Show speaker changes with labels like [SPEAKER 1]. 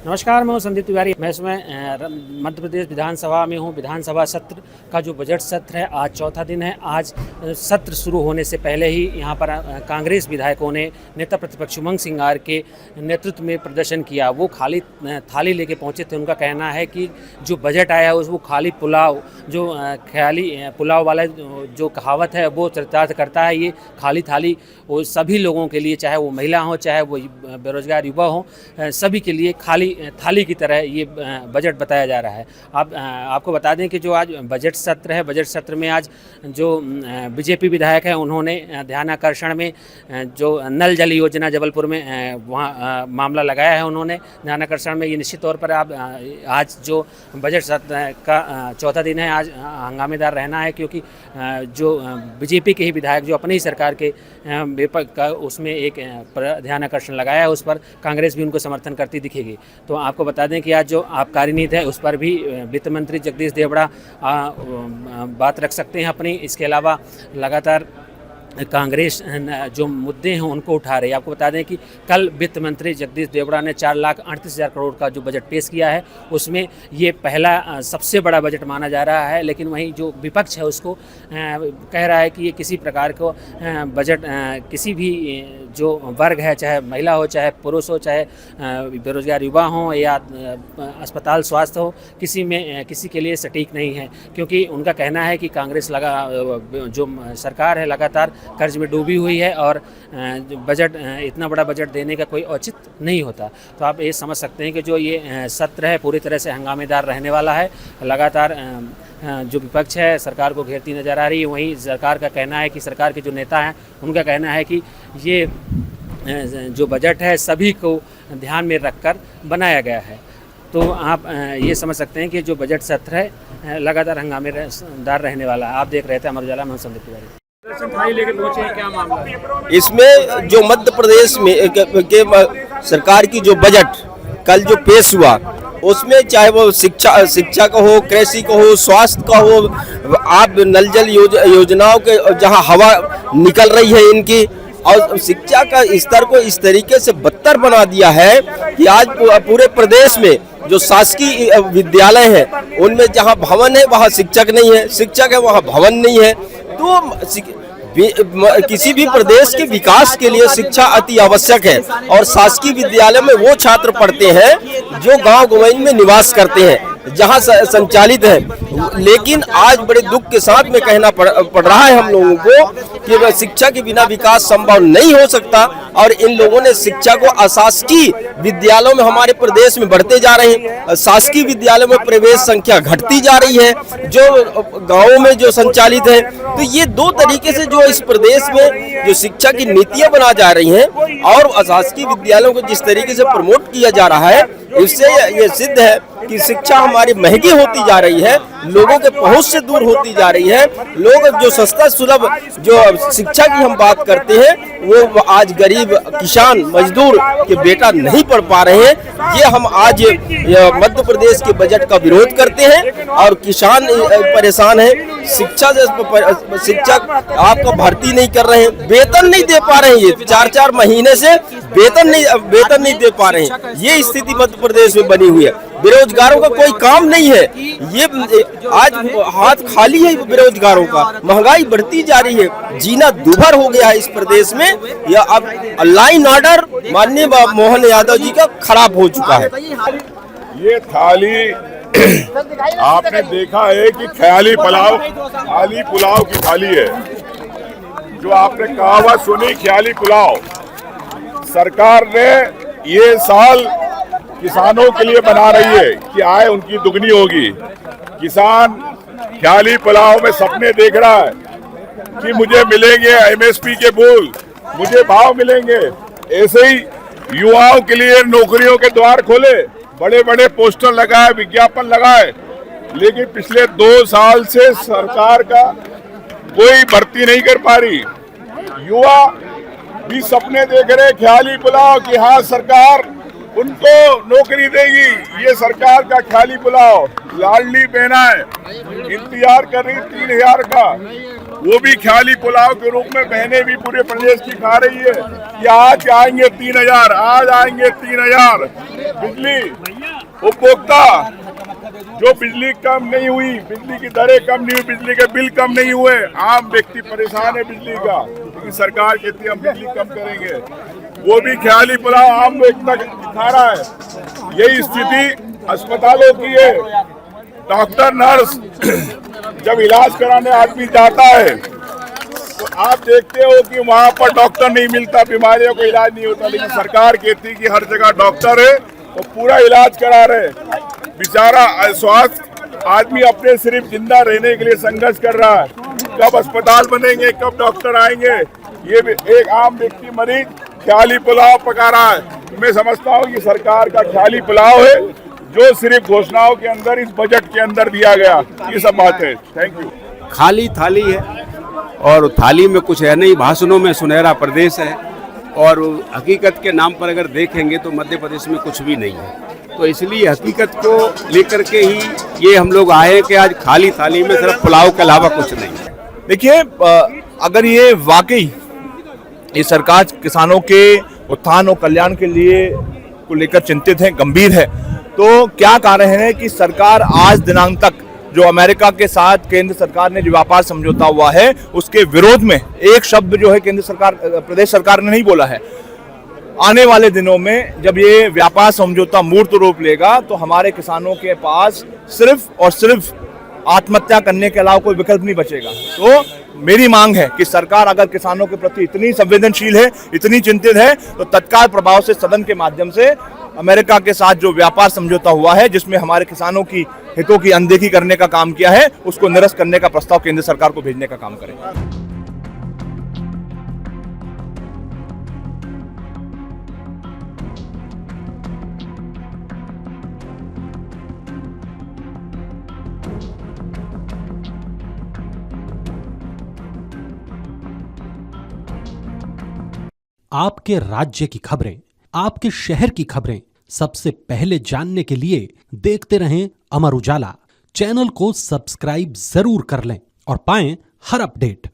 [SPEAKER 1] नमस्कार, मैं हूं संदीप तिवारी। मैं इसमें मध्य प्रदेश विधानसभा में हूं। विधानसभा सत्र का जो बजट सत्र है, आज चौथा दिन है। आज सत्र शुरू होने से पहले ही यहां पर कांग्रेस विधायकों ने नेता प्रतिपक्ष उमंग सिंगार के नेतृत्व में प्रदर्शन किया। वो खाली थाली लेके पहुंचे थे। उनका कहना है कि जो बजट आया है वो खाली पुलाव, जो ख्याली पुलाव वाला जो कहावत है वो चरितार्थ करता है। ये खाली थाली वो सभी लोगों के लिए, चाहे वो महिला हो, चाहे वो बेरोजगार युवा हो, सभी के लिए खाली थाली की तरह ये बजट बताया जा रहा है। आपको बता दें कि जो आज बजट सत्र है, बजट सत्र में आज जो बीजेपी विधायक हैं उन्होंने ध्यानाकर्षण में जो नल जल योजना जबलपुर में वहाँ मामला लगाया है। उन्होंने ध्यानाकर्षण में ये निश्चित तौर पर आज जो बजट सत्र का चौथा दिन है, आज हंगामेदार रहना है, क्योंकि जो बीजेपी के ही विधायक जो अपनी ही सरकार के विपक्ष का उसमें एक ध्यानाकर्षण लगाया है, उस पर कांग्रेस भी उनको समर्थन करती दिखेगी। तो आपको बता दें कि आज जो आबकारी नीति है उस पर भी वित्त मंत्री जगदीश देवड़ा बात रख सकते हैं अपनी। इसके अलावा लगातार कांग्रेस जो मुद्दे हैं उनको उठा रही है। आपको बता दें कि कल वित्त मंत्री जगदीश देवड़ा ने 4,38,000 करोड़ का जो बजट पेश किया है, उसमें ये पहला सबसे बड़ा बजट माना जा रहा है। लेकिन वहीं जो विपक्ष है उसको कह रहा है कि ये किसी प्रकार को बजट किसी भी जो वर्ग है, चाहे महिला हो, चाहे पुरुष हो, चाहे बेरोजगार युवा हो या अस्पताल स्वास्थ्य हो, किसी के लिए सटीक नहीं है। क्योंकि उनका कहना है कि कांग्रेस जो सरकार है लगातार कर्ज में डूबी हुई है और बजट इतना बड़ा बजट देने का कोई औचित्य नहीं होता। तो आप ये समझ सकते हैं कि जो ये सत्र है पूरी तरह से हंगामेदार रहने वाला है। लगातार जो विपक्ष है सरकार को घेरती नज़र आ रही है। वहीं सरकार का कहना है कि सरकार के जो नेता हैं उनका कहना है कि ये जो बजट है सभी को ध्यान में रखकर बनाया गया है। तो आप ये समझ सकते हैं कि जो बजट सत्र है लगातार हंगामेदार रहने वाला है। आप देख रहे थे अमर उजाला, मैं संदीप तिवारी। लेके पहुंचे हैं, क्या मामला है?
[SPEAKER 2] इसमें जो मध्य प्रदेश में के सरकार की जो बजट कल जो पेश हुआ, उसमें चाहे वो शिक्षा का हो, कृषि का हो, स्वास्थ्य का हो, आप नल जल योजनाओं के जहां हवा निकल रही है इनकी, और शिक्षा का स्तर को इस तरीके से बदतर बना दिया है कि आज पूरे प्रदेश में जो शासकीय विद्यालय है उनमें जहां भवन है वहां शिक्षक नहीं है, शिक्षक है वहां भवन नहीं है। तो किसी भी प्रदेश के विकास के लिए शिक्षा अति आवश्यक है और शासकीय विद्यालय में वो छात्र पढ़ते हैं जो गांव गंवाई में निवास करते हैं, जहां संचालित है। लेकिन आज बड़े दुख के साथ में कहना पड़ रहा है हम लोगों को कि शिक्षा के बिना विकास संभव नहीं हो सकता। और इन लोगों ने शिक्षा को अशासकीय विद्यालयों में हमारे प्रदेश में बढ़ते जा रहे हैं। शासकीय विद्यालयों में प्रवेश संख्या घटती जा रही है जो गाँवों में जो संचालित है। तो ये दो तरीके से जो इस प्रदेश में जो शिक्षा की नीतियां बना जा रही हैं और अशासकीय विद्यालयों को जिस तरीके से प्रमोट किया जा रहा है, इससे ये सिद्ध है कि शिक्षा हमारी महंगी होती जा रही है, लोगों के पहुंच से दूर होती जा रही है। लोग जो सस्ता सुलभ जो शिक्षा की हम बात करते हैं वो आज गरीब किसान मजदूर के बेटा नहीं पढ़ पा रहे हैं। ये हम आज मध्य प्रदेश के बजट का विरोध करते हैं और किसान परेशान है। शिक्षक आपका भर्ती नहीं कर रहे हैं, वेतन नहीं दे पा रहे हैं, ये 4-4 महीने से वेतन नहीं दे पा रहे हैं। ये स्थिति मध्य प्रदेश में बनी हुई है। बेरोजगारों का कोई काम नहीं है, ये आज हाथ खाली है बेरोजगारों का। महंगाई बढ़ती जा रही है, जीना दूभर हो गया है इस प्रदेश में। यह अब लाइन ऑर्डर माननीय मोहन यादव जी का खराब हो चुका है।
[SPEAKER 3] ये थाली आपने देखा है कि खाली पुलाव की थाली है। जो आपने कहावत सुनी ख्याली पुलाव, सरकार ने ये साल किसानों के लिए बना रही है कि आय उनकी दुगनी होगी। किसान ख्याली पुलाव में सपने देख रहा है कि मुझे मिलेंगे एमएसपी के मूल, मुझे भाव मिलेंगे। ऐसे ही युवाओं के लिए नौकरियों के द्वार खोले, बड़े बड़े पोस्टर लगाए, विज्ञापन लगाए, लेकिन पिछले 2 साल से सरकार का कोई भर्ती नहीं कर पा रही। युवा भी सपने देख रहे ख्याली पुलाव कि हाँ सरकार उनको नौकरी देगी। ये सरकार का खाली पुलाव। लाडली बहनाएं इंतजार कर रही 3,000 का, वो भी खाली पुलाव के रूप में बहनें भी पूरे प्रदेश की खा रही है कि आज आएंगे 3,000, आज आएंगे 3,000। बिजली उपभोक्ता जो बिजली कम नहीं हुई, बिजली की दरें कम नहीं हुई, बिजली के बिल कम नहीं हुए, आम व्यक्ति परेशान है बिजली का, क्योंकि सरकार कहती है हम बिजली कम करेंगे, वो भी ख्याली पुलाव आम व्यक्ति तक दिखा रहा है। यही स्थिति अस्पतालों की है। डॉक्टर नर्स जब इलाज कराने आदमी जाता है तो आप देखते हो कि वहाँ पर डॉक्टर नहीं मिलता, बीमारियों का इलाज नहीं होता, लेकिन सरकार कहती है कि हर जगह डॉक्टर है और पूरा इलाज करा रहे। बेचारा स्वास्थ्य आदमी अपने सिर्फ जिंदा रहने के लिए संघर्ष कर रहा है, कब अस्पताल बनेंगे, कब डॉक्टर आएंगे। ये भी एक आम व्यक्ति मरीज ख्याली पुलाव पका रहा है। मैं समझता हूँ कि सरकार का ख्याली पुलाव है जो सिर्फ घोषणाओं के अंदर, इस बजट के अंदर दिया गया, ये सब बात है। Thank you.
[SPEAKER 4] खाली थाली है और थाली में कुछ है नहीं, भाषणों में सुनहरा प्रदेश है, और हकीकत के नाम पर अगर देखेंगे तो मध्य प्रदेश में कुछ भी नहीं है। तो इसलिए हकीकत को लेकर के ही ये हम लोग आए कि आज खाली थाली में सिर्फ पुलाव के अलावा कुछ नहीं है।
[SPEAKER 5] देखिए, अगर ये वाकई ये सरकार किसानों के उत्थान और कल्याण के लिए को लेकर चिंतित है, गंभीर है, तो क्या कारण है कि सरकार आज दिनांक तक जो अमेरिका के साथ केंद्र सरकार ने जो व्यापार समझौता हुआ है उसके विरोध में एक शब्द जो है केंद्र सरकार, प्रदेश सरकार ने नहीं बोला है। आने वाले दिनों में जब ये व्यापार समझौता मूर्त रूप लेगा तो हमारे किसानों के पास सिर्फ और सिर्फ आत्महत्या करने के अलावा कोई विकल्प नहीं बचेगा। तो मेरी मांग है कि सरकार अगर किसानों के प्रति इतनी संवेदनशील है, इतनी चिंतित है, तो तत्काल प्रभाव से सदन के माध्यम से अमेरिका के साथ जो व्यापार समझौता हुआ है जिसमें हमारे किसानों की हितों की अनदेखी करने का काम किया है, उसको निरस्त करने का प्रस्ताव केंद्र सरकार को भेजने का काम करें।
[SPEAKER 6] आपके राज्य की खबरें, आपके शहर की खबरें सबसे पहले जानने के लिए देखते रहें अमर उजाला। चैनल को सब्सक्राइब जरूर कर लें और पाएं हर अपडेट।